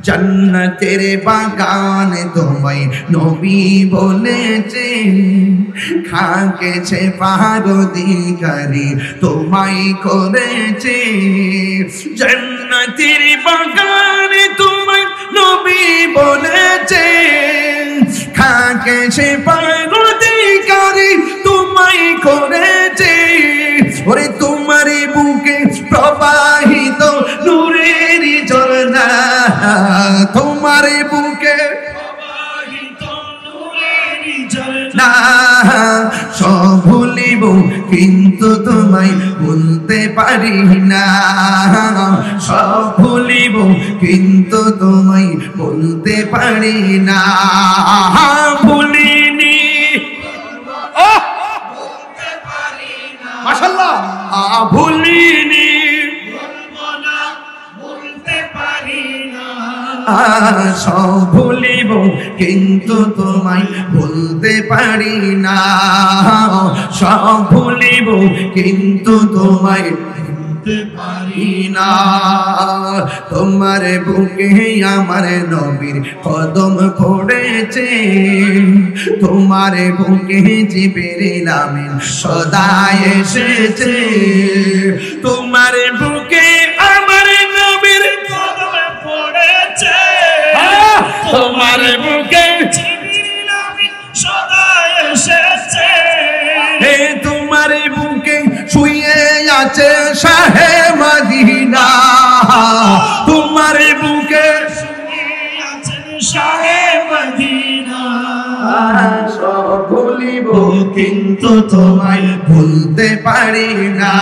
জান্নাতের বাগান তোমায় নবী বলেছে, খাকেছে পারদিগারি তোমায় করেছে। জান্নাতের বাগান তোমায় নবী বলেছে, খাকেছে পারদিগারি তোমায় করেছে। ওরে তোমার বুকে প্রবাহিত নূরের ঝর্ণা, তোমার বুকে প্রবাহিত নূরের ঝর্ণা। সব ভুলিব কিন্তু তোমায় ভুলতে পারি না, সব ভুলিব কিন্তু তোমায় ভুলতে পারি না। ভুলিনি মাশাআল্লাহ, ভুলিনি বলতে পারি না। সব ভুলিব কিন্তু তোমায় ভুলতে পারি না, সব ভুলিব কিন্তু তোমায় ভুলতে পারি না। তোমার বুকে আমার নবীর কদম পড়েছে, তোমার বুকে জিবরিল আমিন সদা এসেছে। তোমার বুকে আমার নবীর কদম পড়েছে, তোমার বুকে জিবরিল আমিন সদা এসেছে। হে তোমার বুকে শুয়ে আছে শাহে মদিনা, তোমার বুকে শুয়ে আছে শাহে মদিনা। সব ভুলিব কিন্তু তোমায় ভুলতে পারি না,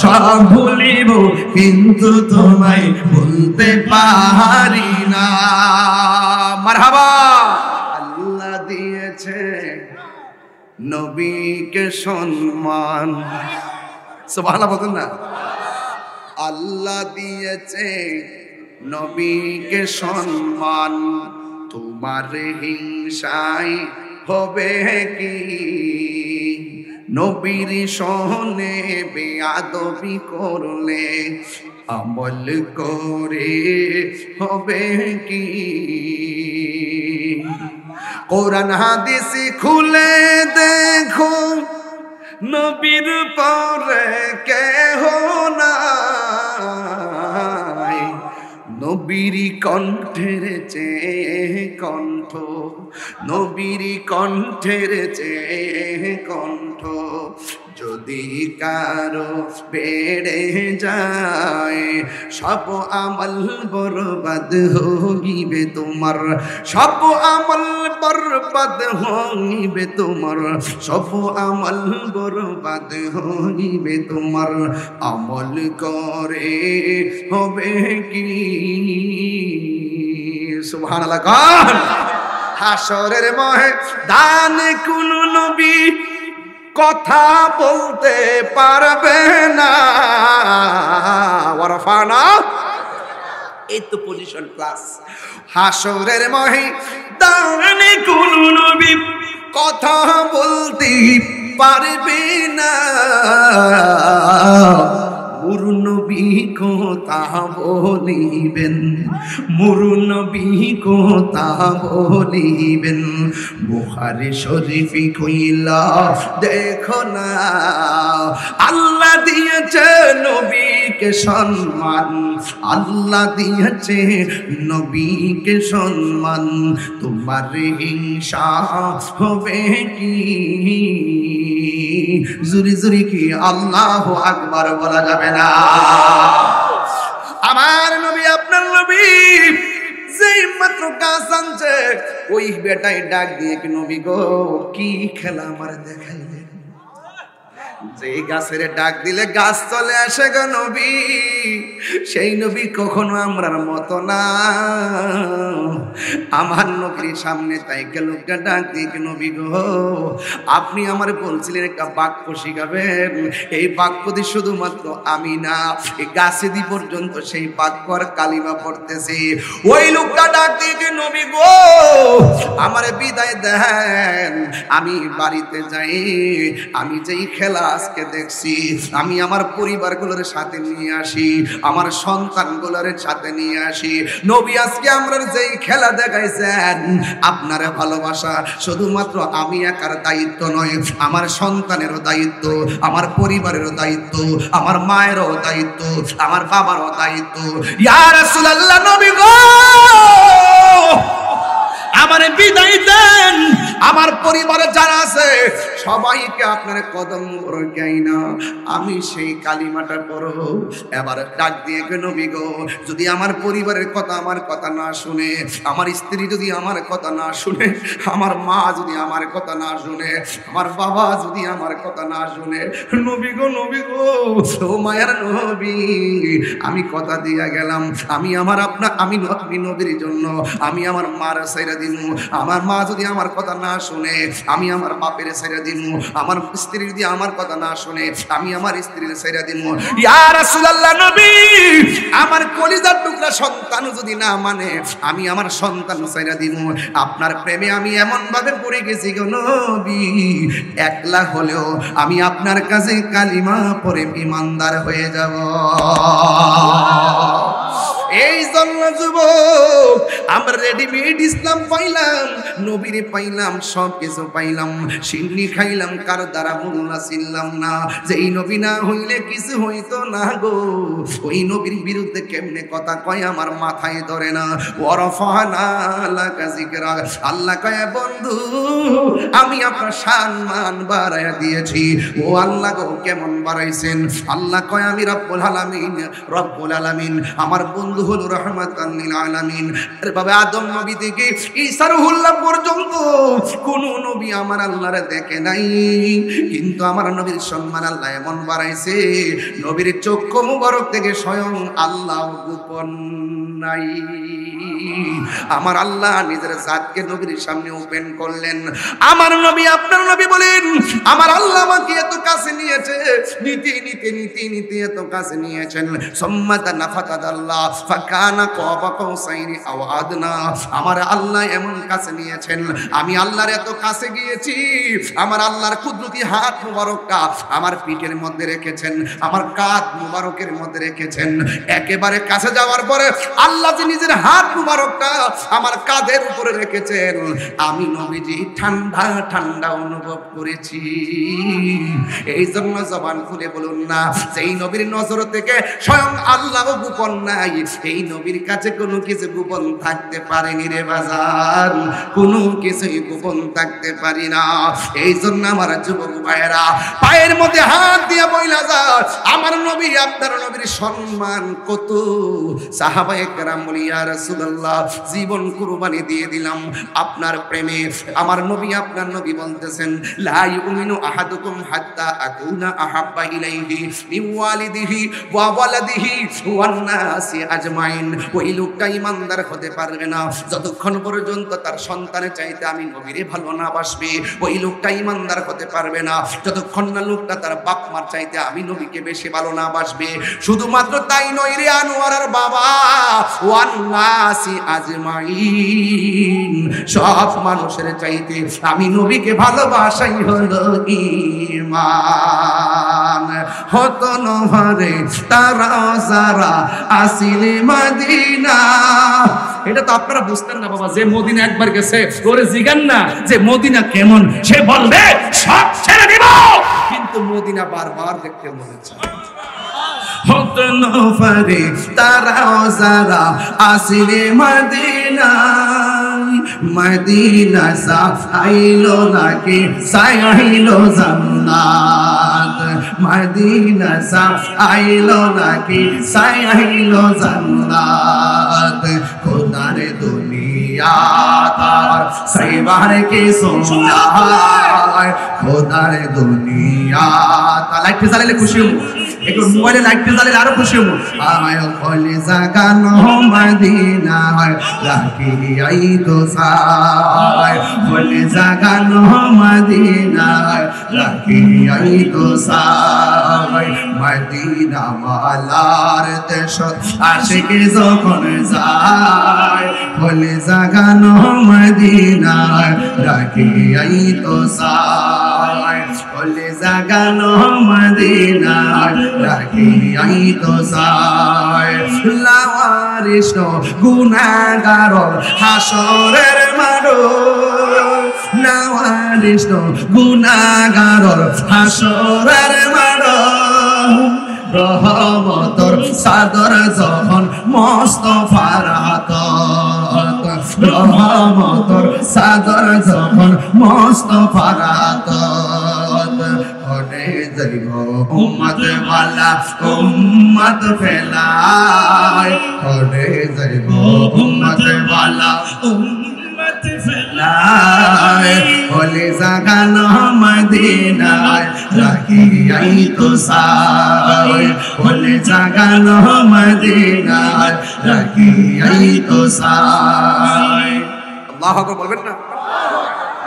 সব ভুলিব কিন্তু তোমায় ভুলতে পারি না। মারহাবা। আল্লাহ দিয়েছে নবীকে সম্মান, সুবহানাল্লাহ বলেন না। আল্লাহ দিয়েছে নবীকে সম্মান, তোমার হিংসায় হবে কি? নবীর সহনে বেয়াদবি করলে আমল করে হবে কি? কোরআন হাদিস খুলে দেখো, নবীর পরে কেহ নাই। নবীর কণ্ঠের চেয়ে কণ্ঠ, নবীর কণ্ঠের চেয়ে কণ্ঠ যদি কারো বেড়ে যায়, সব আমল বরবাদ হইবে তোমার, সব আমল বরবাদ হইবে তোমার, সব আমল বরবাদ হইবে তোমার। আমল করে হবে কি? সুবহানাল্লাহ। হাসরের ময়দান কোন নবী কথা বলতে পারবে না। ওয়ারফানা, এই তো পজিশন ক্লাস। হাসরের ময়দানে কোন নবী কথা বলতে পারবে না। মুরু নবী কথা বলিবেন, মুরু নবী কথা বলিবেন। বুখারী শরীফ কইলা দেখো না, আল্লাহ দিয়েছে নবীকে সম্মান, আল্লাহ দিয়েছে নবীকে সম্মান। তোমার হিংসা হবে কি? জুরি জুরি কি আল্লাহু আকবার বলা যাবে না? আমার নবী, আপনার নবী যেই মাত্র গাছ আনছে, ওই বেটাই ডাক দিয়ে কি নবী গো কি খেলা আমার দেখাইলেন? যে গাছের ডাক দিলে গাছ চলে আসে গো নবী, সেই নবী কখনো আমরার মতো না। আমার নবীর সামনে তাইকে লোকটা ডাক দিয়ে কি নবী গো আপনি আমার বলছিলেন একটা বাক্য শিখাবেন, এই বাক্যটি শুধুমাত্র আমি না, এই গাছে দি পর্যন্ত সেই বাক্য আর কালিমা পড়তেছে। ওই লোকটা ডাক দিয়ে কি নবী গো আমারে বিদায় দেন, আমি বাড়িতে যাই, আমি যেই খেলা আজকে দেখছি আমি আমার পরিবারগুলোর সাথে নিয়ে আসি, আমার সন্তানগুলোর সাথে নিয়ে আসি। নবী আজকে আমরা যেই খেলা দেখাইছেন, আপনার ভালোবাসা শুধুমাত্র আমি একার দায়িত্ব নয়, আমার সন্তানেরও দায়িত্ব, আমার পরিবারেরও দায়িত্ব, আমার মায়েরও দায়িত্ব, আমার বাবারও দায়িত্ব। ইয়া রাসূলুল্লাহ, নবী গো আমারে বিদায় দেন, আমার পরিবারে যারা আছে সবাইকে আপনার কদম মোবারক না আমি সেই কালিমাটা পড়ব। এবার ডাক দিয়ে নবী গো, যদি আমার পরিবারের কথা আমার কথা না শুনে, আমার স্ত্রী যদি আমার কথা না শুনে, আমার মা যদি আমার কথা না শুনে, আমার বাবা যদি আমার কথা না শুনে, নবী গো নবী গো ও মায়ের নবী, আমি কথা দিয়া গেলাম, আমি আমার আমি নবীর জন্য আমি আমার মার সাইরা দিব। আমার মা যদি আমার কথা না শুনে, আমি আমার বাপের সাইরা দিব। আমার স্ত্রী যদি আমার কথা না শুনে, আমি আমার স্ত্রীর সাইরা দিব। ইয়া রাসূলুল্লাহ, নবী আমার কলিজার টুকরা সন্তান যদি না মানে, আমি আমার সন্তান সাইরা দিব। আপনার প্রেমে আমি এমন ভাবে পড়ে গেছি গো নবী, একলা হলেও আমি আপনার কাছে কালিমা পড়ে ঈমানদার হয়ে যাব। এই জন্য যুবক আমরা রেডিমেড ইসলাম পাইলাম, নবীরে পাইলাম, সব কিছু পাইলাম, সিন্নি খাইলাম, কার দ্বারা মোল্লা ছিলাম না। যেই নবী না হইলে কিছু হইতো না গো, ওই নবীর বিরুদ্ধে কেমনে কথা কয় আমার মাথায় ধরে না। ওয়ারফানা লাকা যিকরা, আল্লাহ কয় বন্ধু আমি আপনার সম্মান বাড়ায়া দিয়েছি। ও আল্লাহ গো কেমন বাড়াইছেন? আল্লাহ কয় আমি রব্বুল আলামিন, রব্বুল আলামিন আমার বন্ধু হলো রাহমাতাল লিল আলামিন। আরে বাবা, আদম নবী থেকে ঈসা রুহুল্লাহ পর্যন্ত কোন নবী আমার আল্লাহরে দেখে নাই, কিন্তু আমার নবীর সম্মান আল্লাহ এমন বাড়াইছে, নবীর চক্ষু মুবারক থেকে স্বয়ং আল্লাহ গোপন নাই। আমার আল্লাহ নিজের জাতকে নবীর সামনে ওপেন করলেন। আমার নবী আপনার নবী বলেন, আমার আল্লাহ আমাকে এত কাছে নিয়েছে, নিতে নিতে নিতে নিতে এত কাছে নিয়েছেন। সুম্মাতা নাফাতাদাল্লাহ ফাকানা কাবা কাউসাইনি আও আদনা। আমার আল্লাহ এমন কাছে নিয়েছেন, আমি আল্লাহর এত কাছে গিয়েছি, আমার আল্লাহর কুদরতি হাত মুবারকটা আমার পিঠের মধ্যে রেখেছেন, আমার কাঁধ মুবারকের মধ্যে রেখেছেন। একেবারে কাছে যাওয়ার পরে আল্লাহ যে নিজের হাত মুবারকটা আমার কাঁধের উপরে রেখেছেন, আমি নবীজি ঠান্ডা ঠান্ডা অনুভব করেছি। এই জন্য জবান খুলে বলুন না, সেই নবীর নজর থেকে স্বয়ং আল্লাহ গোপন নাই। এই নবীর কাছে কোনো কিছু গোপন থাকতে পারেনি রে বাজার, কোনো কিছুই গোপন থাকতে পারি না। এই জন্য আমার যুবক ভাইয়েরা পায়ের মধ্যে হাত দিয়ে বইলা যায়, আমার নবী আপনার নবীর সম্মান কত। সাহাবায়ে কেরাম বলি ইয়া রাসূলুল্লাহ জীবন কুরবানি দিয়ে দিলাম আপনার প্রেমে। আমার নবী আপনার নবী বলতেছেন, লা ইউমিনু আহাদুকুম হাত্তা আকুনা আহাব্বা ইলাইহি মিন ওয়ালিদিহি ওয়া ওয়ালাদিহি ওয়ান নাসি আজমাইন। ওই লোকটা ইমানদার হতে পারবে না যতক্ষণ পর্যন্ত তার সন্তানের চাইতে আমি নবীরে ভালো না বাসবে। ওই লোকটা ইমানদার হতে পারবে না যতক্ষণ না লোকটা তার বাপ মার চাইতে আমি নবীকে বেশি ভালো না বাসবে। শুধুমাত্র তাই নয় রে আনোয়ারের বাবা, ওয়ান নাসি আজমাইন, সব মানুষের চাইতে আমি নবীকে ভালোবাসাই হলো ঈমান। হতো নহরে তারা যারা আসিলে মদিনা। এটা তো আপনারা বুঝতেন না বাবা, যে মদিনা একবার গেছে ওরে জিগান না যে মদিনা কেমন, সে বলবে সব ছেড়ে দিব, কিন্তু মদিনা বারবার দেখতে মনে চায়। হতো নহরে তারা যারা আসিলে মদিনা, মদিনা সাইলো নাকি সাইলো জান্নাত, মদিনা সাইলো নাকি সাইলো জান্নাত। খোদার দুনিয়া তার সাইবার কে সোনায়, খোদার দুনিয়া তা লাইট জ্বালালে খুশি হবো, একটু মোবাইলে লাইট জ্বালালে আরো খুশি হবো। আয় কলি জাগানো মদিনা রাখি আই তো সায়, কলি জাগানো মদিনা রাখি আই তো সায়। মদিনা ওয়ালার দেশ আশিক যখন যায়, কলি জাগানো মদিনা রাখি আই তো সায়। হলে জাগানো মদিনায় রাখিয়াই তো সায় লাওয়ারিস গুনাহগার হাসরের মাঠে লাওয়ারিস গুনাহগার হাসরের মাঠে রহমতর সাদর যখন মুস্তাফার হাতত রহমতর সাদর যখন মুস্তাফার হাতত হনে যাইব উম্মত ওয়ালা উম্মত ফেলায় হনে যাইব উম্মত ওয়ালা উম্মত ফেলায় হলে জাগানো মদিনায় রাখিয়াই তো সায় হলে জাগানো মদিনায় রাখিয়াই তো সায় আল্লাহু আকবার বলবেন না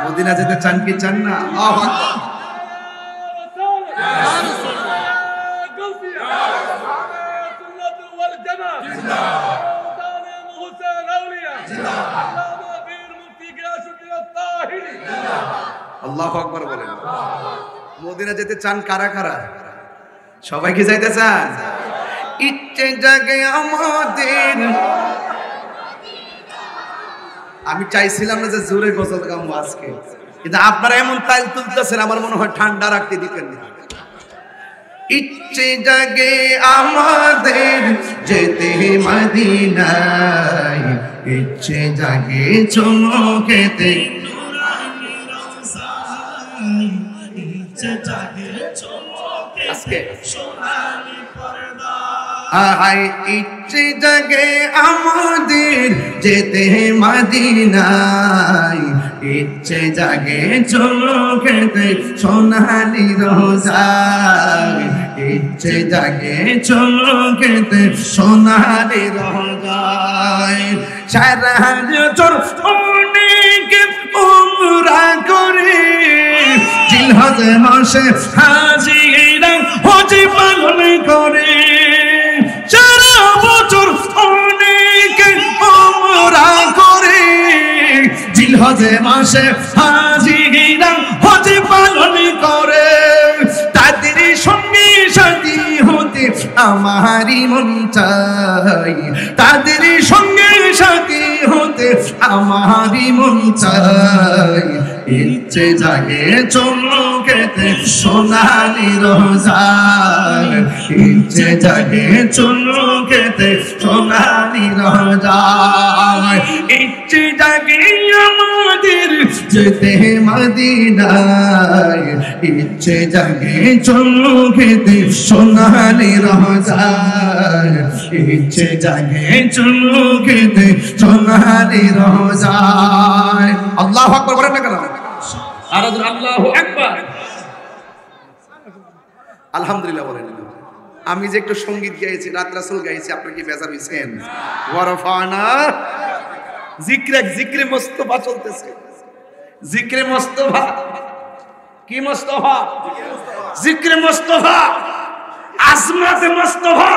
মদিনা যেতে চান কি চান না আল্লাহু আকবার আল্লাহু আকবার বলেন মদিনা যেতে চান কারা কারা সবাই কি যাইতে চান ইচ্ছে জাগে আমাদের আমি চাইছিলাম না যে জোরে গজল গামু আজকে কিন্তু আপনারা এমন তাল তুলতেছেন আমার মনে হয় ঠান্ডা রাখতে দিতেন না ইচ্ছে জাগে আমাদের যেতে মদিনায় ইচ্ছে জাগে চমকেতে ইচ্ছে জাগে চমকেতে সোনালি পর্দা আয় ইচ্ছে জাগে আমাদের যেতে মদিনায় ইচ্ছে জাগে চমকেতে সোনালি রোজায় ইচ্ছে জাগে চমকেতে সোনালি রোজায় সারা বছর অনেক উমরা করে জিলহজ মাসে হাজিরা হজ পালন করে সারা বছর অনেক উমরা করে জিলহজ মাসে হাজিরা হজ পালন করে তাদের সঙ্গে সাথী হতে আমারই মন চাই তাদের সঙ্গে সাথী হতে আমারই মন চাই ইচ্ছে জাগে চমকেতে সোনালি রোজায় ইচ্ছে জাগে চমকেতে সোনালি রোজায় ইচ্ছে জাগে আমাদের যেতে মদিনায় ইচ্ছে জাগে চমকেতে সোনালি রোজায় ইচ্ছে জাগে চমকেতে সোনালি রোজায় আল্লাহু আকবার বলেন না কেন আর আল্লাহু আকবার আলহামদুলিল্লাহ বলেন আমি যে একটু সঙ্গীত গাইছি রাত রাসূল গাইছি আপনারা কি বেজার হইছেন ওয়ারফানা জিক্রে মুস্তাফা চলতেছে জিক্রে মুস্তাফা কি মুস্তাফা জিক্রে মুস্তাফা আজমাতে মুস্তাফা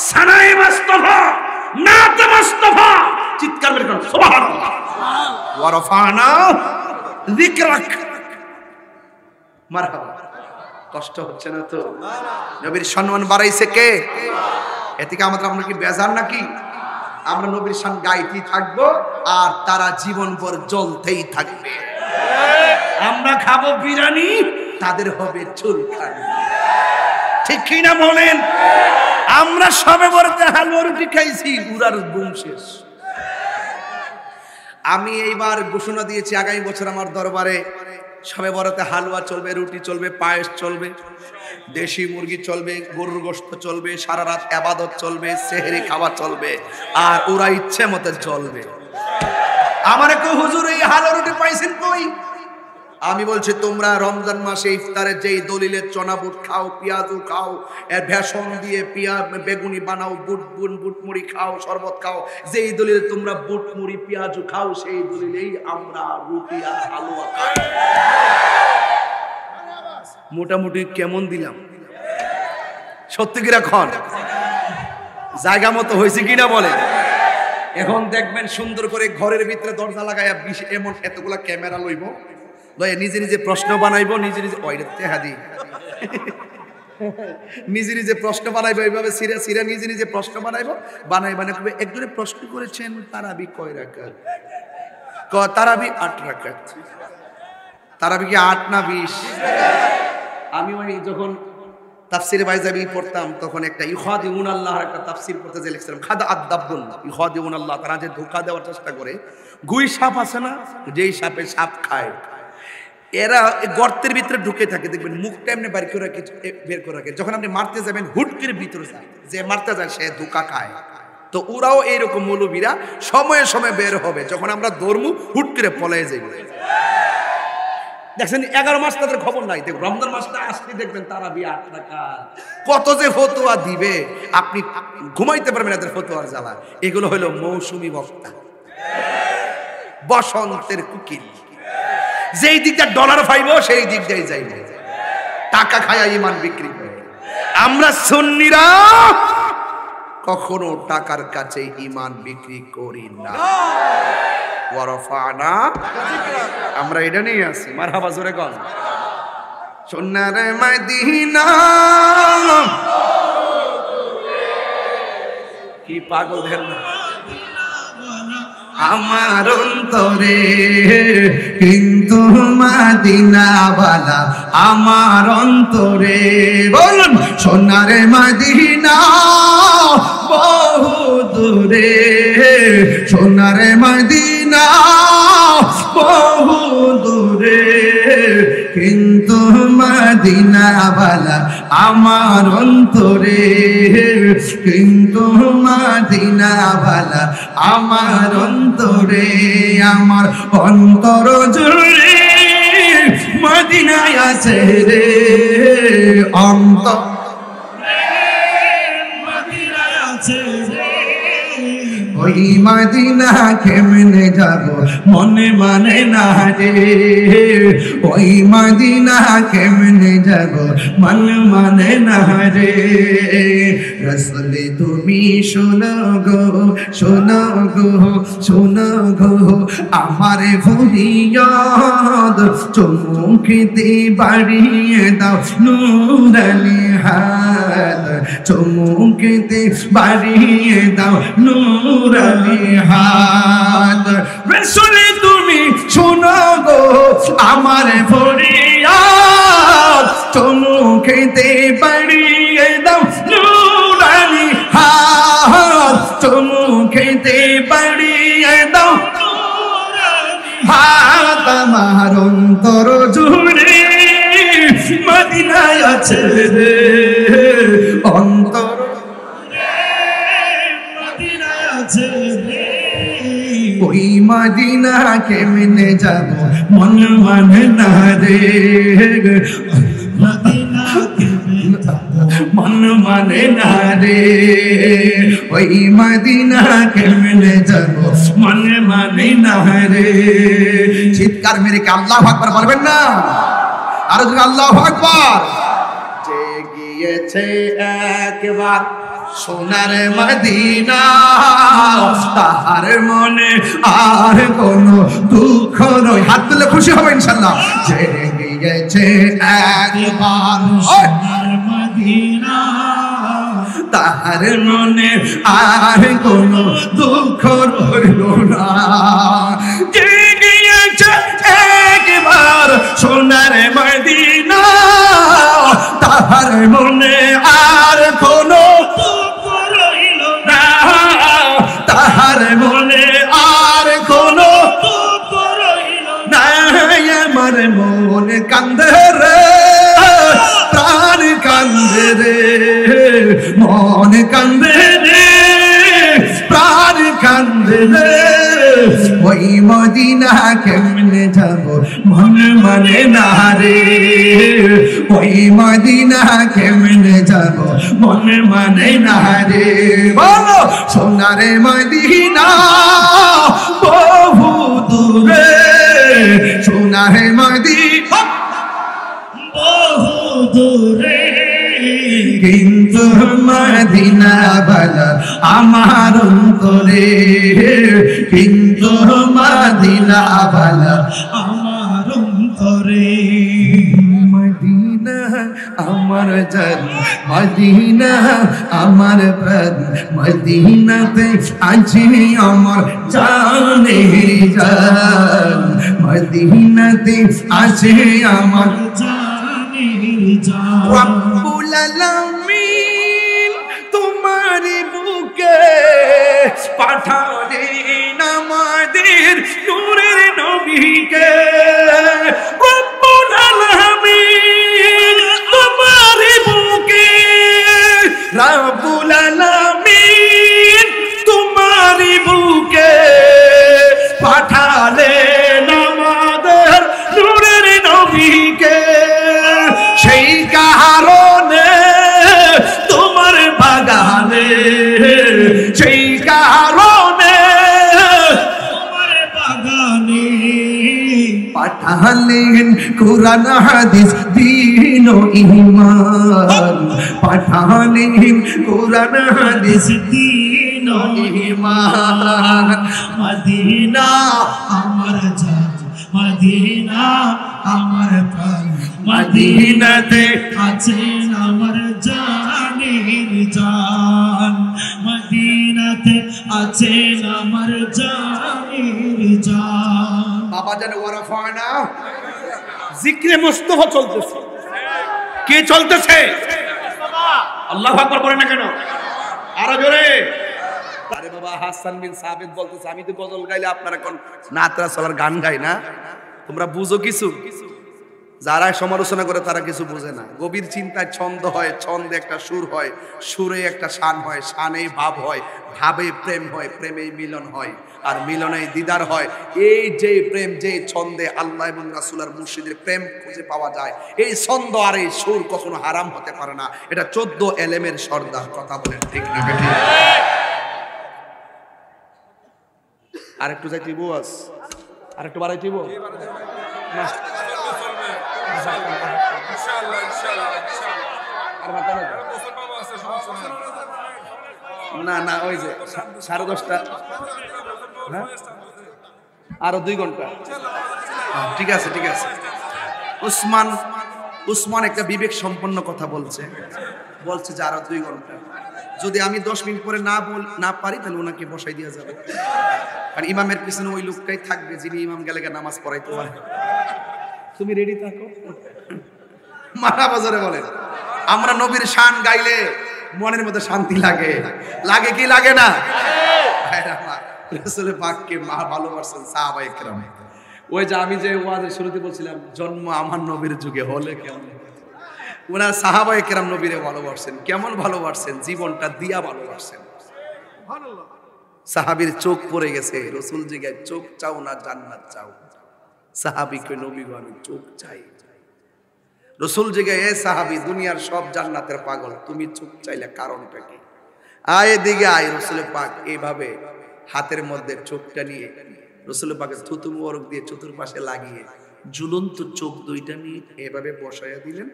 সানায়ে মুস্তাফা নাত মুস্তাফা চিৎকার করে কোন সুবহানাল্লাহ ওয়ারফানা যিকরাক মারহাবা কষ্ট হচ্ছে না তো নবীর সম্মান বাড়াইছে কে এতে কি আমরা কি বেজার নাকি আমরা নবীর শান গাইতেই থাকবো আর তারা জীবনভর জ্বলতেই থাকবে আমরা খাবো বিরিয়ানি তাদের হবে চুলকানি ঠিক কি না বলেন আমরা সবে বড়তে হালুয়া রুটি খাইছি উরার ঘুম শেষ আমি এইবার ঘোষণা দিয়েছি আগামী বছর আমার দরবারে সবে বড়তে হালুয়া চলবে রুটি চলবে পায়েস চলবে দেশি মুরগি চলবে গরুর গোশত চলবে সারা রাত ইবাদত চলবে সেহরি খাওয়া চলবে আর ওরা ইচ্ছে মতো চলবে আমারে কো হুজুর এই হালুয়া রুটি পাইছেন কই আমি বলছি তোমরা রমজান মাসে ইফতারে যেই দলিলে চনা বুট খাও পেঁয়াজু খাও এর ভেষণ দিয়ে বেগুনি বানাও বুট মুড়ি খাও শরবত খাও যেই দলিলে তোমরা বুট মুড়ি পেঁয়াজু খাও সেই দলিলেই আমরা রুটি আর হালুয়া খাই মোটামুটি কেমন দিলাম সত্যি কি রাখন জায়গা মতো হয়েছে কিনা বলে এখন দেখবেন সুন্দর করে ঘরের ভিতরে দরজা লাগাইয়া এমন এতগুলা ক্যামেরা লইব লয়ে নিজে নিজে প্রশ্ন বানাইবো, নিজে নিজে ওইটা তেহাদি নিজে নিজে প্রশ্ন বানাইবো, এইভাবে সিরা সিরা নিজে নিজে প্রশ্ন বানাইবো, বানাই বানাই করবে। একজনে প্রশ্ন করেছেন তারাবি কয় রাকাত? তারাবি 8 রাকাত। তারাবি কি 8 না 20? আমি ওই যখন তাফসিরে বাইজাবি পড়তাম তখন একটা ইখাদিউন আল্লাহর একটা তাফসির পড়তে যে লিখছিলাম, খাদা আদাবুন ইখাদিউন আল্লাহ, তারা যে ধোঁকা দেওয়ার চেষ্টা করে। গুই সাপ আছে না, যেই সাপে সাপ খায়, এরা গর্তের ভিতরে ঢুকে থাকে, দেখবেন মুখটা এমনি বের করে রাখে, যখন আপনি মারতে যাবেন হুট করে ভিতরে যায়, যে মারতে যায় সে ধোঁকা খায়। তো ওরাও এইরকম মৌলবীরা সময়ে সময়ে বের হবে, যখন আমরা দৌড়মু হুট করে পলায় যাই। দেখছেন 11 মাস তাদের খবর নাই, দেখুন রমজান মাসটা আসলে দেখবেন তারাবি 8 রাকাত। কত যে ফতোয়া দিবে আপনি ঘুমাইতে পারবেন এদের ফতোয়ার জ্বালা। এগুলো হলো মৌসুমী বক্তা, বসন্তের কুকিল, যেই দিকটা ডলার পাইব সেই দিক দিয়ে যাইব, টাকা খায়া ইমান বিক্রি করে। আমরা সুন্নিরা কখনো টাকার কাছে ইমান বিক্রি করি না। ওয়ারফানা, আমরা এটা নিয়ে আসি। মারহাবা জোরে কন। সোনার মদিনা, কি পাগল ধের না আমার অন্তরে, কিন্তু মদিনা বালা আমার অন্তরে। বলুন সোনার মদিনা বহু দূরে, সোনার মদিনা বহু দূরে, কিন্তু মদিনা বালা আমার অন্তরে, কিন্তু মদিনা বালা আমার অন্তরে। আমার অন্তর জুড়ে মদিনায় আছে রে, অন্তর মদিনায় আছে রে। ওই মদিনা কেমনে যাব মনে মানে না রে, ওই মদিনা কেমনে যাব মন মানে না রে। রাসূল তুমি শোনো গো, শোনো গো, শোনো গো আমার ফরিয়াদ, চুমুকতে বাড়িয়ে দাও নূরানি হাত, চুমুকতে বাড়িয়ে দাও নূরানি হাত। রাসূল তুমি শোনো গো আমার ফরিয়াদ, চুমুকতে বাড়িয়ে দাও নূরানি হাত, চুমুকতে বাড়িয়ে দাও নূরানি হাত। আমার অন্তর জুড়ে মদিনায় আছে রে, অন্তর মদিনায় আছে রে। ওই মদিনা কেমনে যাব মন মানে না রে, মদিনা মন মানে না রে, ওই মদিনা কেমনে যাব মন মানে না রে। চিৎকার মেরে কি আল্লাহু আকবার বলবেন না? আর আল্লাহু আকবার। যে গিয়েছে একবার সোনার মদিনা, তাহার মনে আর কোনো দুঃখ নয়। হাত তুলে খুশি হবে ইনশাআল্লাহ। যে গিয়েছে একবার সোনার মদিনা, তাহার মনে আর কোনো দুঃখ রইল না। যে গিয়েছে একবার সোনার মদিনা, তাহার মনে আর কোনো দুঃখ রইল না, তাহার মনে আর কোনো দুঃখ রইল না। আমার মন কান্দে রে, প্রাণ কান্দে রে, মন কান্দে রে, প্রাণ কান্দে রে। ওই মদিনা কেমনে যাব মন মানে না রে, ওই মদিনা কেমনে যাব মন মানে না রে। বলো সোনারে মদিনা বহু দূরে, সোনারে মদিনা বহু দূরে, কিন্তু মদিনা বালা আমার অন্তরে, কিন্তু মদিনা বালা আমার অন্তরে। আমার জান মদিনা আমার প্রাণ মদিনাতে আছে আমার জানের জান মদিনাতে আছে আমার জানের জান রব্বুল আলামিন তোমার বুকে পাঠালেন আমাদের নূরের নবীকে রব্বুল আলামিন তোমার বুকে রব্বুল আলামিন তোমার বুকে পাঠালেন আমাদের নূরের নবীকে সেই কারণে তোমার বাগানে সেই কারণে তোমার বাগানে পাঠালেন কুরআন হাদিস দ্বীন ও ঈমান পাঠালেন কুরআন হাদিস দ্বীন ও ঈমান মদিনা আমার জান মদিনা আমার প্রাণ মদিনাতে আছেন আমার জানের জান মদিনাতে আছেন আমার জানের জান বাবা জান ওয়ারাফানা জিকরে মুস্তাফা চলতেছে কে চলতেছে আল্লাহু আকবার বলেন না কেন আরো জোরে আরে বাবা হাসান বিন সাবিত বলতেছে আমি তো গজল গাইলে আপনারা কোন নাতরা চলার গান গাই না তোমরা বুঝো কিছু যারা সমালোচনা করে তারা কিছু বুঝে না গভীর চিন্তায় ছন্দ হয় ছন্দে একটা সুর হয় সুরে একটা শান হয় শানেই ভাব হয় ভাবে প্রেম হয় প্রেমেই মিলন হয় আর মিলনেই দিদার হয় এই যে প্রেম যে ছন্দে আল্লাহ এবং রাসূলের মুর্শিদের প্রেম খুঁজে পাওয়া যায় এই ছন্দ আর এই সুর কখনো হারাম হতে পারে না এটা 14 এলেমের সর্দার কথা বলেন ঠিক না বেঠিক আরেকটু যাইতে বস আরেকটু বাড়াইতে না না না ওই যে 10:30 আরো 2 ঘন্টা ঠিক আছে ঠিক আছে উসমান একটা বিবেক সম্পন্ন কথা বলছে যে আরো 2 ঘন্টা যদি আমি 10 মিনিট পরে না পারি তাহলে ওনাকে বসাই দেওয়া যাবে কারণ ইমামের পিছনে ওই লোকটাই থাকবে যিনি ইমাম গেলে নামাজ পড়াইতে পারে তুমি রেডি থাকো মাথা বাজারে বলেন আমরা নবীর শান গাইলে মনের মধ্যে শান্তি লাগে কি লাগে না রাসূলের পাককে ভালোবাসেন সাহাবায়ে কেরাম ওই যে আমি যে ওয়াজের শুরুতে বলছিলাম জন্ম আমার নবীর যুগে হলে কেমন ওনার সাহাবায়ে কেরাম নবীরে ভালোবাসেন কেমন ভালোবাসেন জীবনটা দিয়া ভালোবাসেন সুবহানাল্লাহ সাহাবীর চোখ পড়ে গেছে রাসূল জিগায় চোখ চাও না জান্নাত চাও সাহাবীকে নবী গো আমি চোখ চাই রাসূল জিগায় এ সাহাবী দুনিয়ার সব জান্নাতের পাগল তুমি চোখ চাইলে কারণটা কি আয় দিকে আয় রাসূল পাক এইভাবে হাতের মধ্যে চোখটা নিয়ে রাসূল পাকের থুতু মোবারক দিয়ে চতুর্পাশে লাগিয়ে ঝুলন্ত চোখ দুইটা নিয়ে এভাবে বসায়া দিলেন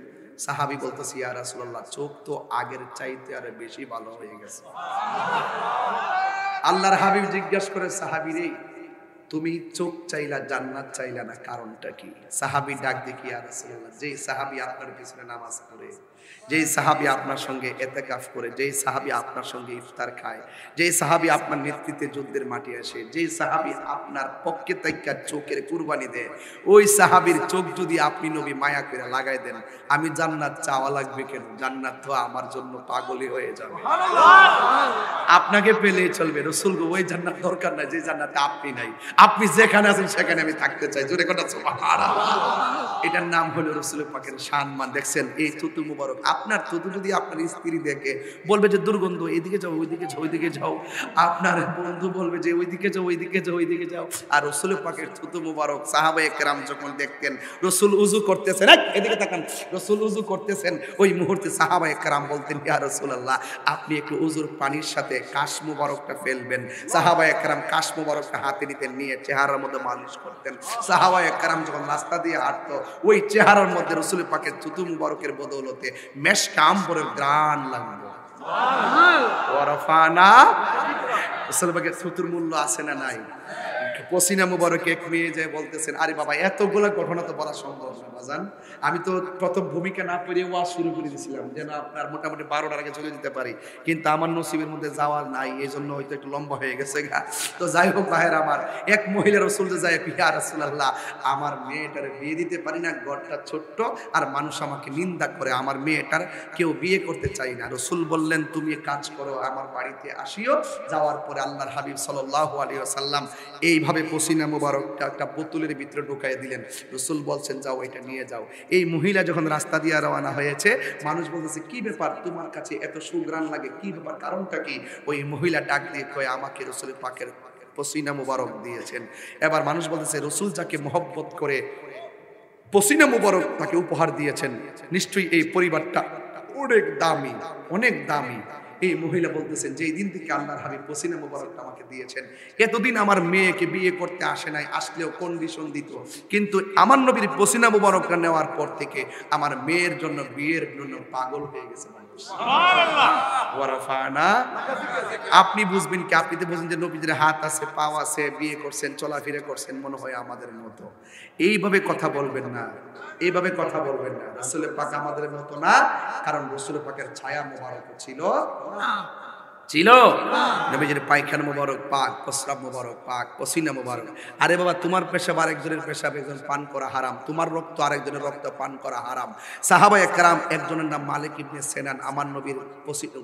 সাহাবী বলতেছে ইয়া রাসূলুল্লাহ চোখ তো আগের চাইতে আরো বেশি ভালো হয়ে গেছে আল্লাহর হাবিব জিজ্ঞাসা করে সাহাবী রে তুমি চোখ চাইলা জান্নাত চাইলা না কারণটা কি সাহাবী ডাক দেখি ইয়া রাসূলুল্লাহ যেই সাহাবী আপনার পিছনে নামাজ পড়ে যেই সাহাবী আপনার সঙ্গে ইতিকাফ করে যেই সাহাবী আপনার সঙ্গে ইফতার খায় যেই সাহাবী আপনার নেতৃত্বে যুদ্ধের মাঠে আসে যেই সাহাবী আপনার পক্ষে তাইকা চোখের কুরবানি দেয় ওই সাহাবীর চোখ যদি আপনি নবী মায়া করে লাগাই দেন আমি জান্নাত চাওয়া লাগবে কেন জান্নাত তো আমার জন্য পাগলই হয়ে যাবে সুবহানাল্লাহ আপনাকে পেলেই চলবে রাসূল গো ওই জান্নাত দরকার নাই যে জান্নাতে আপনি নাই আপনি যেখানে আছেন সেখানে আমি থাকতে চাই জোরে কথা সুবহানাল্লাহ এটার নাম হলো রাসূল পাকের সম্মান দেখছেন এই থুতু মুবারক আপনার থুতু যদি আপনার স্ত্রী দেখে বলবে যে দুর্গন্ধ এদিকে যাও ওইদিকে যাও ওইদিকে যাও আপনার বন্ধু বলবে যে ওইদিকে যাও ওইদিকে যাও ওইদিকে যাও আর রাসূল পাকের থুতু মুবারক সাহাবায়ে কেরাম যখন দেখতেন রাসূল ওযু করতেছেন এদিকে তাকান রাসূল ওযু করতেছেন ওই মুহূর্তে সাহাবায়ে কেরাম বলতেন ইয়া রাসূলুল্লাহ আপনি একটু ওযুর পানির সাথে কাশ মুবারকটা ফেলবেন সাহাবায়ে কেরাম কাশ মুবারকটা হাতে নিতেন নিয়ে চেহারার মধ্যে মালিশ করতেন সাহাবায়ে কেরাম যখন রাস্তা দিয়ে হাঁটতো ওই চেহারার মধ্যে রাসূল পাকের থুতু মুবারকের বদৌলতে মেশকা আম্বরের গ্রান লাগতো সুবহানাল্লাহ ওয়ারাফানা রাসূল পাকের থুতুর মূল্য আছে না নাই পসিনা মুবারক এক মেয়ে যায় বলতেছেন, আরে বাবা এতগুলা ঘটনা তো বলা সম্ভব না বাজান, আমি তো প্রথম ভূমিকা না পেরে ওয়াজ শুরু করে দিয়েছিলাম যেন আপনার মোটামুটি 12টার আগে চলে যেতে পারি, কিন্তু আমার নসিবের মধ্যে যাওয়ার নাই, এই জন্য হয়তো একটু লম্বা হয়ে গেছে গা। তো যাই হোক ভাইয়ের আমার, এক মহিলা রসুল যায়, ইয়া রাসূলুল্লাহ আমার মেয়েটার বিয়ে দিতে পারি না, ঘরটা ছোট্ট আর মানুষ আমাকে নিন্দা করে, আমার মেয়েটার কেউ বিয়ে করতে চাই না। রসুল বললেন তুমি কাজ করো, আমার বাড়িতে আসিও। যাওয়ার পরে আল্লাহর হাবিব সাল্লাল্লাহু আলাইহি ওয়াসাল্লাম এইভাবে পসিনা মুবারকটা একটা বোতলের ভিতরে ঢুকাই দিলেন। রসুল বলছেন যাও এটা নিয়ে যাও। এই মহিলা যখন রাস্তা দিয়ে রওনা হয়েছে, মানুষ বলতেছে কি ব্যাপার তোমার কাছে এত সুঘ্রাণ লাগে, কি ব্যাপার, কারণটা কি? ওই মহিলা ডাক দিয়ে কয় আমাকে রসুল পাকের পসিনা মুবারক দিয়েছেন। এবার মানুষ বলতেছে রসুল যাকে মহব্বত করে পসিনা মুবারক তাকে উপহার দিয়েছেন, নিশ্চয়ই এই পরিবারটা অনেক দামি, অনেক দামি। এই মহিলা বলতেছেন যে এই দিন থেকে আল্লাহর হাবিব পসিনা মুবারকটা আমাকে দিয়েছেন, এতদিন আমার মেয়েকে বিয়ে করতে আসে নাই, আসলেও কন্ডিশন দিত, কিন্তু আমার নবীর পসিনা মুবারকটা নেওয়ার পর থেকে আমার মেয়ের জন্য বিয়ের জন্য পাগল হয়ে গেছে মানুষ। আপনি বুঝবেন কি? আপনি তো বুঝবেন যে নবীদের হাত আছে, পাও আছে, বিয়ে করছেন, চলাফেরা করছেন, মনে হয় আমাদের মতো। এইভাবে কথা বলবেন না, এইভাবে কথা বলবেন না। রাসূল পাক আমাদের মতো না, কারণ রাসূল পাকের ছায়া মোবারক ছিল নবীজির পায়খানা মোবারক পাক, প্রস্রাব মোবারক পাক, পসিনা মোবারক। আরে বাবা তোমার পেশাব আরেকজনের পেশাব একজন পান করা হারাম, তোমার রক্ত আরেকজনের রক্ত পান করা হারাম। সাহাবায়ে কেরাম একজনের নাম মালিক ইবনে সিনান, আমার নবীর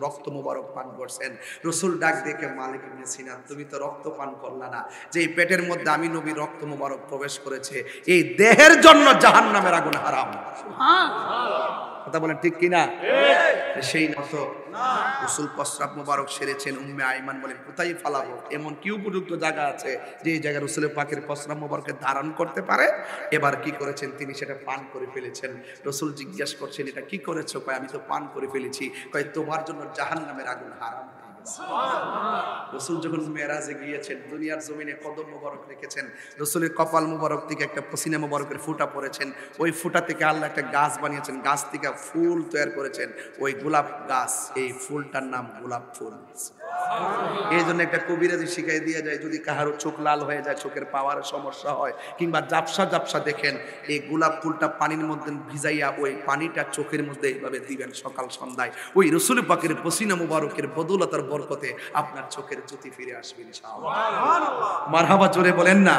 রক্ত মোবারক পান করছেন। রাসূল ডাক দেখে মালিক ইবনে সিনান তুমি তো রক্ত পান করলা না, যে এই পেটের মধ্যে আমি নবীর রক্ত মোবারক প্রবেশ করেছে, এই দেহের জন্য জাহান্নামের আগুন হারাম। কথা বলেন ঠিক কিনা? সেই মতো রাসূল প্রস্রাব মোবারক সেরেছেন। উম্মে আইমান বলেন কোথায় ফালাবো, এমন কি উপযুক্ত জায়গা আছে যে এই জায়গায় রাসূল পাকের প্রস্রাব মোবারককে ধারণ করতে পারে? এবার কি করেছেন তিনি? সেটা পান করে ফেলেছেন। রাসূল জিজ্ঞেস করছেন এটা কি করেছো? কয় আমি তো পান করে ফেলেছি। কয় তোমার জন্য জাহান্নামের আগুন হারাম। রাসূল যখন মেরাজে গিয়েছেন, দুনিয়ার জমিনে কদম মোবারক রেখেছেন, রাসূলের কপাল মোবারক থেকে একটা পসিনা মোবারকের ফুটা পড়েছেন, ওই ফুটা থেকে আল্লাহ একটা গাছ বানিয়েছেন, গাছ থেকে ফুল তৈরি করেছেন, ওই গোলাপ গাছ, এই ফুলটার নাম গোলাপ ফুল। এই জন্য একটা কবিরাজি শিখাই দিয়ে যায়, যদি কাহারো চোখ লাল হয়ে যায়, চোখের পাওয়ার সমস্যা হয়, কিংবা জাপসা জাপসা দেখেন, এই গোলাপ ফুলটা পানির মধ্যে ভিজাইয়া ওই পানিটা চোখের মধ্যে এইভাবে দিবেন সকাল সন্ধ্যায়, ওই রাসূল পাকের পসিনা মুবারকের বদৌলতার বরকতে আপনার চোখের জ্যোতি ফিরে আসবে ইনশাআল্লাহ। মারহাবা জোরে বলেন না।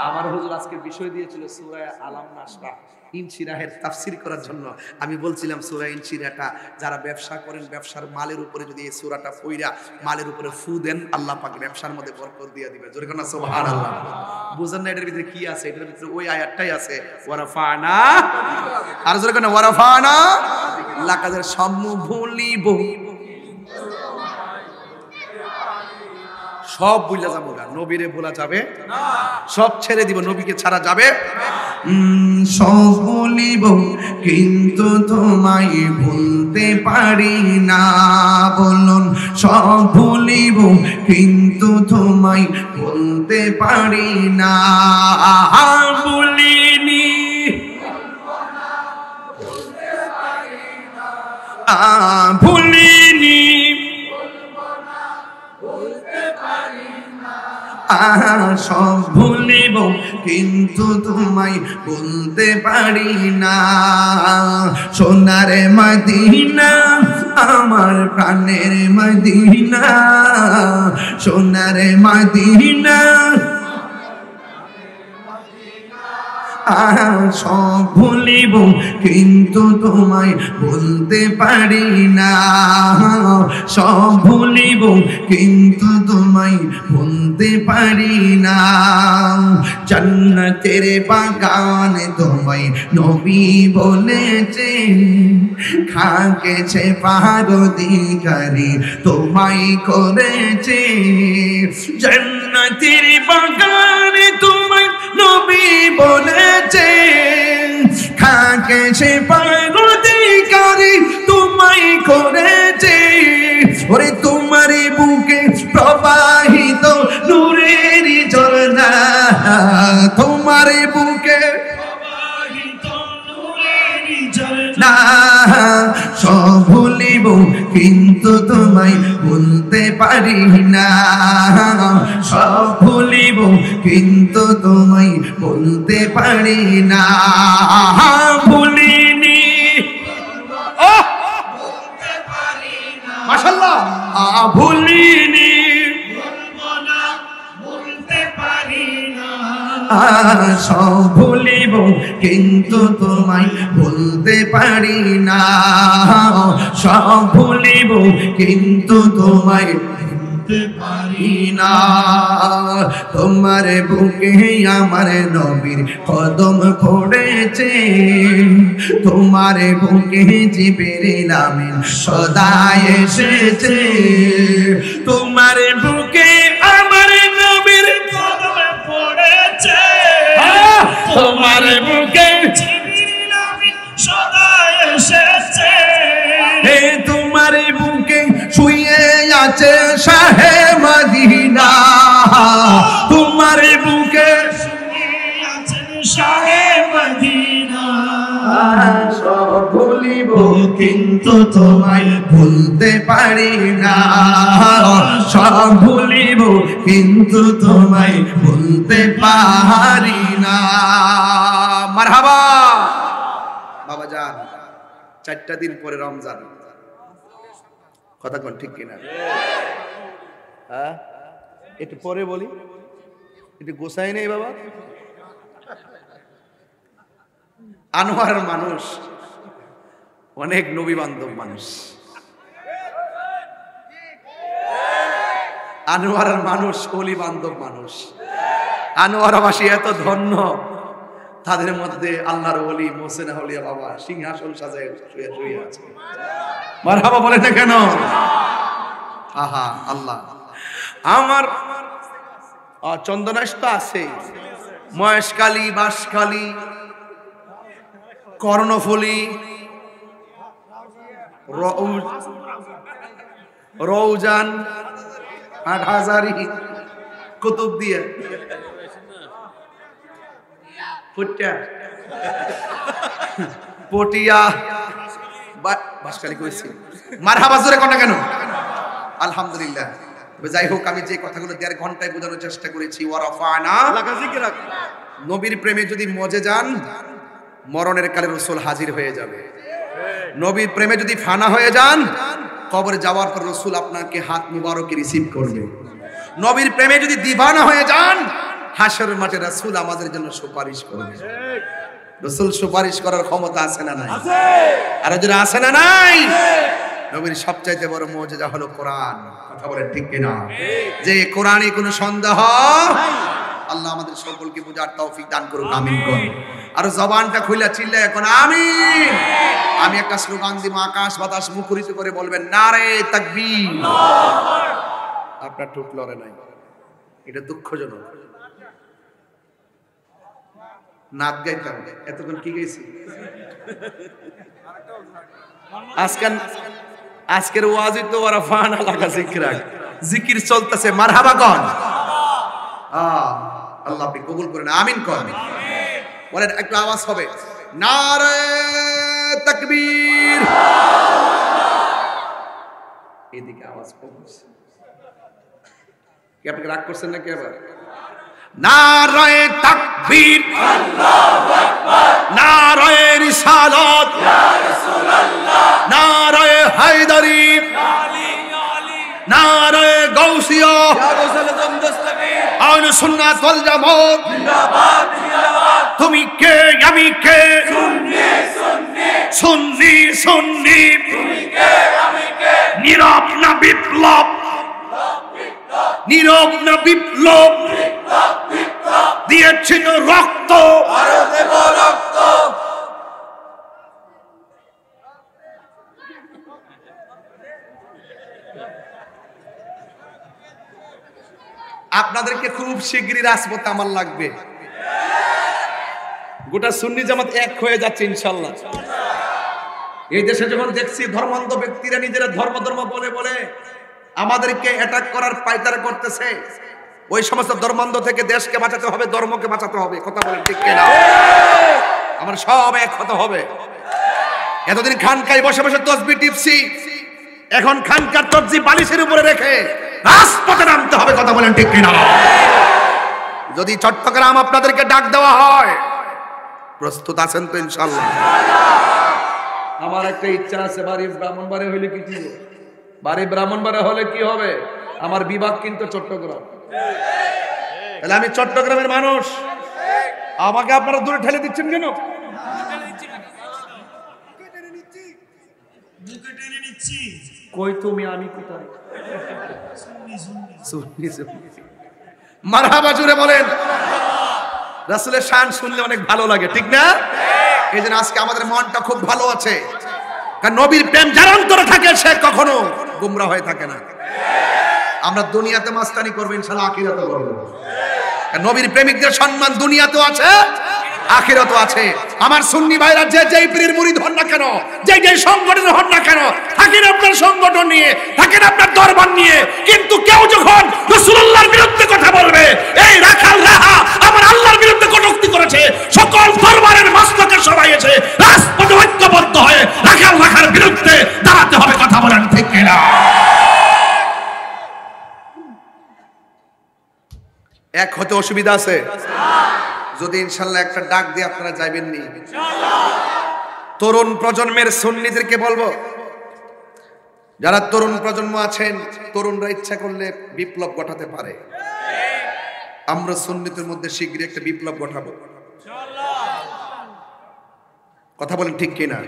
আমার হুজুর আজকে বিষয় দিয়েছিল সূরা আলাম নাশরাহ, ইনশিরাহের তাফসীর করার জন্য। আমি বলছিলাম সূরা ইনশিরাহটা যারা ব্যবসা করেন, ব্যবসার মালের উপরে যদি এই সূরাটা পড়া মালের উপরে ফু দেন, আল্লাহ পাক ব্যবসার মধ্যে বরকত দিয়ে দিবে। জোরে কোন সুবহানাল্লাহ। বুঝেন না এটার ভিতরে কি আছে? এটার ভিতরে ওই আয়াতটাই আছে, ওয়ারাফানা, আর জোরে কোন ওয়ারাফানা লাকাদের সম্মুভুলিব, সব ভুলা যাবো না, নবীরে ভোলা যাবে না, সব ছেড়ে দিব, নবীকে ছাড়া যাবে। সব ভুলিব কিন্তু তোমায় ভুলতে পারি না, বলুন সব ভুলিব কিন্তু তোমায় ভুলতে পারি না। ভুলিনি ভুলিনি সব ভুলিব কিন্তু তোমায় বলতে পারি না। সোনার মদিনা আমার প্রাণের মদিনা, সোনার মদিনা সব ভুলিব কিন্তু তোমায় বলতে পারি না, সব ভুলিব কিন্তু তোমায় বলতে পারি না। জান্নাতের বাগান তোমায় নবী বলেছে, খাকেছে পারদিগারি তোমায় করেছে। জান্নাতের বাগান তোমায় নবী বলেছে, খাকেছে পারদিগারি তোমায় করেছে। ওরে তোমার বুকে প্রবাহিত নূরের ঝর্ণা, তোমার বুকে প্রবাহিত নূরের ঝর্ণা। সব ভুলিব কিন্তু তোমায় ভুলতে পারি না, সব ভুলিব কিন্তু তোমায় ভুলতে পারি না। ভুলিনি মাশাআল্লাহ, ভুলিনি সব ভুলিব কিন্তু তোমায় ভুলতে পারি না, সব ভুলিব কিন্তু তোমায় ভুলতে পারি না। তোমার বুকে আমার নবীর কদম পড়েছে, তোমার বুকে জিবরিল আমিন সদা এসেছে, তোমার বুকে আমার নবীর কদম পড়েছে, তোমার বুকে জিবরিল আমিন সদা এসেছে, হে তোমার বুকে শুয়ে আছে শাহে মদিনা, তোমার বুকে শুয়ে আছে শাহে মদিনা। সব ভুলিব কিন্তু তোমায় ভুলতে পারি না, সব ভুলিব কিন্তু তোমায় ভুলতে পারি না। মারহাবা বাবা জান, 4টা দিন পরে রমজান, কথা কোন ঠিক কিনা? হ্যাঁ একটু পরে বলি, একটু গোসাই নেই বাবা। আনোয়ার মানুষ অনেক নবী বান্ধব মানুষ, আনোয়ার মানুষ অলি বান্ধব মানুষ, আনোয়ারবাসী এত ধন্য, তাদের মধ্যে আল্লাহর ওলি মোহসেন আউলিয়া বাবা সিংহাসন সাজায় শুয়ে আছে। মারহাবা বলে না কেন? আহা আল্লাহ। আমার চন্দনাশ তো আছে, মহেশকালী, বাঁশখালী, কর্ণফুলী, রৌজান, হাটহাজারী, কুতুবদিয়া, ফুটিয়া, পটিয়া, বাঁশখালী কইছি। মারহাবা জোরে কোন কেন? আলহামদুলিল্লাহ। যাই হোক, আমি যে কথাগুলো 1.5 ঘন্টায় বোঝানোর চেষ্টা করেছি, ওয়ারাফানা নবীর প্রেমে যদি মজে যান, মরণের কালে রাসূল হাজির হয়ে যাবে। নবীর প্রেমে যদি ফানা হয়ে যান, কবরে যাওয়ার পর রাসূল আপনাকে হাত মুবারকে রিসিভ করবে। নবীর প্রেমে যদি দিওয়ানা হয়ে যান, হাশরের মাঠে রাসূল আমাদের জন্য সুপারিশ করবে। রাসূল সুপারিশ করার ক্ষমতা আছে না নাই? আছে। আর যদি আছে না নাই? নবীর সবচাইতে বড় মুজিজা হলো কোরআন। কথা বলেন ঠিক কিনা? যে কোরআনে কোনো সন্দেহ নাই। আল্লাহ আমাদের সকলকে বুঝার তৌফিক দান করুন, আমিন করুন। আর জবানটা খুলে চিল্লায় এখন আমিন। আমি একটা স্লোগান দিব, আকাশ বাতাস মুখরিত করে বলবেন নারে তাকবীর। আপনার ঠোঁট লড়ে নাই, এটা দুঃখজনক। নাচ গাইতাম, এতক্ষণ কি গাইছি? আজকের ওয়াজি তো ওরা ফানা লাগা জিকির চলতেছে। মারহাবা কোন? আল্লাহ আপনি কবুল করেন, আমিন কোন? বলেন একটু আওয়াজ হবে, নারে তাকবীর। এদিকে আওয়াজ কমছে কি? আপনি রাগ করছেন নাকি? আবার নারে তাকবীর, আল্লাহু আকবার, নারে রিসালাত, ইয়া রাসূলুল্লাহ, নারে হায়দারি, আলী আলী, নারে গাউসিয়া, ইয়া রাসূলুল্লাহ দস্তগী, আহলে সুন্নাত ওয়াল জামাত জিন্দাবাদ জিন্দাবাদ। তুমি কে আমি কে, সুন্নি সুন্নি সুন্নি সুন্নি, তুমি কে আমি কে, নীরব না বিপ্লব, নীরব না বিপ্লব, দিয়েছিল রক্ত, আরো দেব রক্ত। আপনাদেরকে খুব শীঘ্রই রাজপথে আমার লাগবে। গোটা সুন্নি জামাত এক হয়ে যাচ্ছে ইনশাআল্লাহ। এই দেশে যখন দেখছি ধর্মান্ধ ব্যক্তিরা নিজেরা ধর্ম ধর্ম বলে বলে আমাদেরকে অ্যাটাক করার পায়তারা করতেছে, ওই সমস্ত ধর্মান্ধ থেকে দেশকে বাঁচাতে হবে, ধর্মকে বাঁচাতে হবে। কথা বলেন ঠিক কিনা? আমরা সব এক হতে হবে। এতদিন খানকায় বসে বসে তসবিহ টিপছি, এখন খানকার তবজি বালিশের উপরে রেখে রাজপথে নামতে হবে, কথা বলেন ঠিক কিনা? যদি চট্টগ্রাম আপনাদেরকে ডাক দেওয়া হয়, প্রস্তুত আছেন তো ইনশাআল্লাহ? আমার একটা ইচ্ছা আছে, বাড়ি ব্রাহ্মণবাড়ি হইলে কি কি বাড়ি ব্রাহ্মণবাড়ি হলে কি হবে? আমার বিভাগ কিন্তু চট্টগ্রাম, তাহলে আমি চট্টগ্রামের মানুষ। আমাকে আপনারা দূরে ঠেলে দিচ্ছেন কেন? কই তুমি, আমি কোথায়? মারহাবা জুড়ে বলেন। রাসূলের শান শুনলে অনেক ভালো লাগে, ঠিক না? এই জন্য আজকে আমাদের মনটা খুব ভালো আছে, কারণ নবীর প্রেম যার অন্তরে থাকে সে কখনো গোমরা হয়ে থাকে না। আমরা দুনিয়াতে মাস্তানি করব, ইনশাআল্লাহ আখিরাতেও করব। নবীর প্রেমিকদের সম্মান দুনিয়াতেও আছে, আখিরাতেও আছে। আমার সুন্নি ভাইরা যে যেই পীরের মুরিদ হন না কেন, যে যেই সংগঠন হন না কেন, থাকেন আপনার সংগঠন নিয়ে, থাকেন আপনার দরবার নিয়ে, কিন্তু কেউ যখন রাসূলুল্লাহর বিরুদ্ধে কথা বলবে, এই রাখাল রাহা আমার আল্লাহর বিরুদ্ধে কটূক্তি করেছে, সকল দরবারের মস্তকে সবাই এসে রাজপথে ঐক্যবদ্ধ হয়ে রাখাল রাখার বিরুদ্ধে দাঁড়াতে হবে, কথা বলেন ঠিক কিনা? এক হতে অসুবিধা আছে যদি ইনশাআল্লাহ একটা ডাক দিয়ে আপনারা যাইবেন নি। তরুণ প্রজন্মের সুন্নিদেরকে বলবো, যারা তরুণ প্রজন্ম আছেন, তরুণরা ইচ্ছা করলে বিপ্লব ঘটাতে পারে। আমরা সুন্নিদের মধ্যে শীঘ্রই একটা বিপ্লব ঘটাবো, কথা বলেন ঠিক কিনা?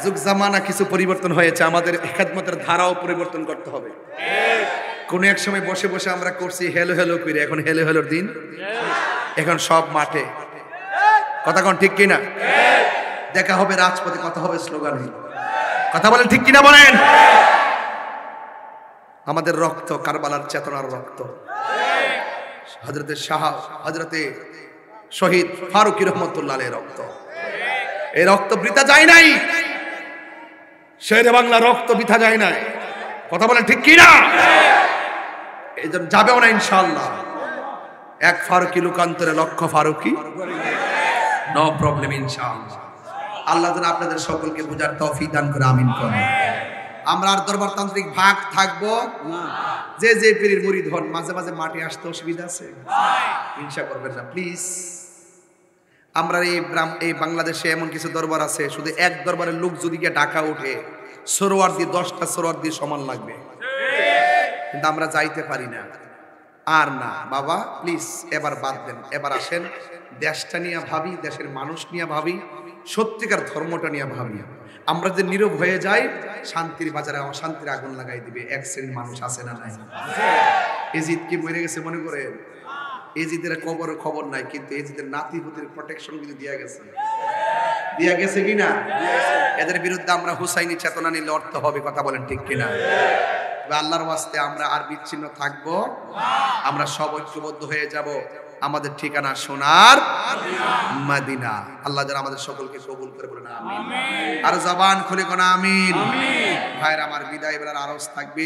যুগ জামানা কিছু পরিবর্তন হয়েছে, আমাদের খেদমতের ধারাও পরিবর্তন করতে হবে। কোন এক সময় বসে বসে আমরা করছি হেলো হেলো করে, এখন হেলো হেলোর দিন, এখন সব মাঠে, কথা কোন ঠিক কিনা? দেখা হবে রাজপথে, কথা হবে স্লোগানে, কথা বলেন ঠিক কিনা বলেন? আমাদের রক্ত কারবালার চেতনার রক্ত, হযরতে শহীদ ফারুকী রহমতুল্লাহ আলাইহির রক্ত। এই রক্ত বৃথা যায় নাই, শেরে বাংলা রক্ত বৃথা যায় নাই, কথা বলেন ঠিক কিনা? এই জন্য যাবেও না ইনশাআল্লাহ। এক ফারুকী লোকান্তরে লক্ষ ফারুকী, নো প্রবলেম ইনশাআল্লাহ। আল্লাহ যেন আপনাদের সকলকে বুঝার তৌফিক দান করে, আমিন করেন। আমরা আর দরবারতান্ত্রিক ভাগ থাকবো না। যে যে পীরের মুরিদ হন, মাঝে মাঝে মাঠে আসতে অসুবিধা আছে, হিংসা করবেন না প্লিজ। আমরা এই বাংলাদেশে এমন কিছু দরবার আছে, শুধু এক দরবারের লোক যদি গিয়ে ঢাকা উঠে, সরোয়ার দিয়ে 10টা সরোয়ার দিয়ে সমান লাগবে, কিন্তু আমরা যাইতে পারি না। আর না বাবা, প্লিজ এবার বাদ দেন, এবার আসেন দেশটা নিয়ে ভাবি, দেশের মানুষ নিয়ে ভাবি, সত্যিকার ধর্মটা নিয়ে ভাবি। আমরা যে নীরব হয়ে যাই, শান্তির বাজারে অশান্তির আগুন লাগাই দিবে এক শ্রেণীর মানুষ আছে না নাই? এজিদ কি মরে গেছে মনে করে? এজিদের খবর নাই, কিন্তু এজিদের নাতি পুতির প্রোটেকশন কিন্তু দিয়া গেছে কিনা? এদের বিরুদ্ধে আমরা হুসাইনি চেতনা নিয়ে লড়তে হবে, কথা বলেন ঠিক কিনা? আল্লাহর ওয়াস্তে আমরা আর বিচ্ছিন্ন থাকবো, আমরা সব ঐক্যবদ্ধ হয়ে যাব। আমাদের ঠিকানা সোনার মদিনা। আল্লাহ যেন আমাদের সকলকে কবুল করে বলেন আমিন। আর জবান খুলে কোন আমিন। ভাইরা আমার বিদায় বেলার আরজ থাকবে।